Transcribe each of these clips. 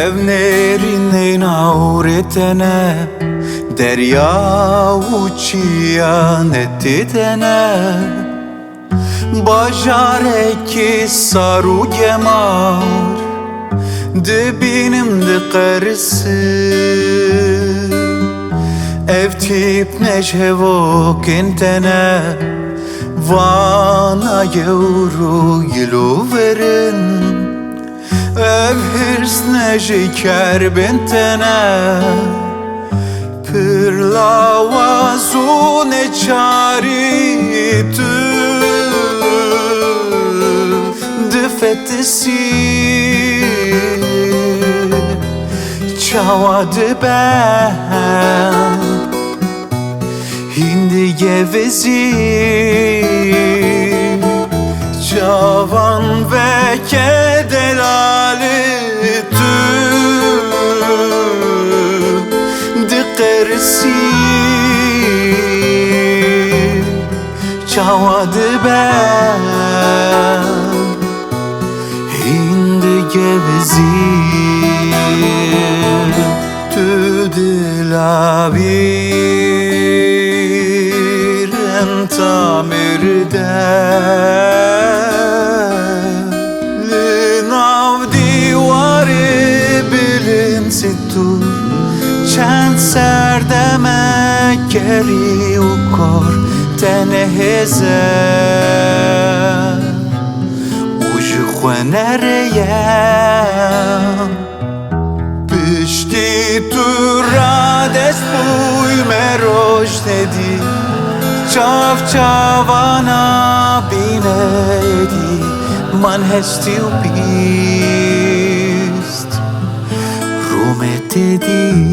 Evnerin nauretene derya uçiya netidene Bajareki saru gemar Dibinim de karısı Ev tip neşevok intene Vana gevru yilu verin Ev hirs nejiker bintene Pirla vazu neçari tü Difetisi Çavadı ben Hindi gevezi Çavan ve kedelali tü Dikersi Çavadı ben Hindi gevezi Tü dilabir Entamirde Linav divari bilin situr Çend serdeme keri ukor teneheze Uji khwenereyem Pişti tura dest buy meroj dedi Çav çavana binedi Man hesti u pist Rumet dedi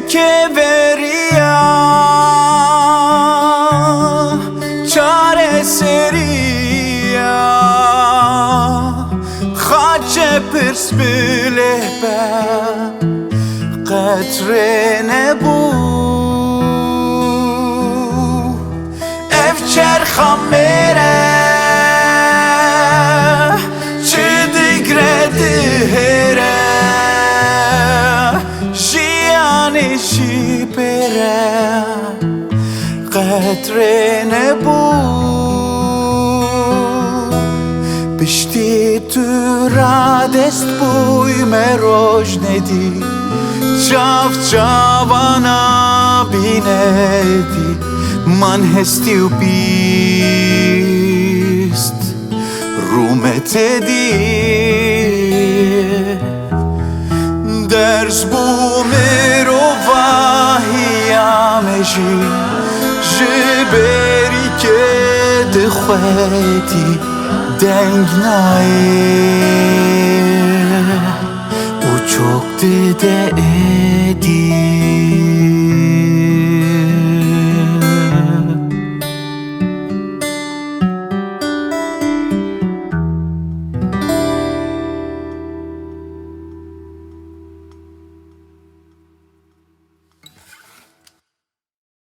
Keveria Çare seria Khace pirs bileh ben Qatre nebu Ev çerxam mere Çi digre dihere Şi pere Qatre nebu Pişti tura dest buy meroj nedi Çav çavana binedi Man hesti u pist Rumet edi Ders bu meji Jiberi ke de khweti Deng naye U çok dede edi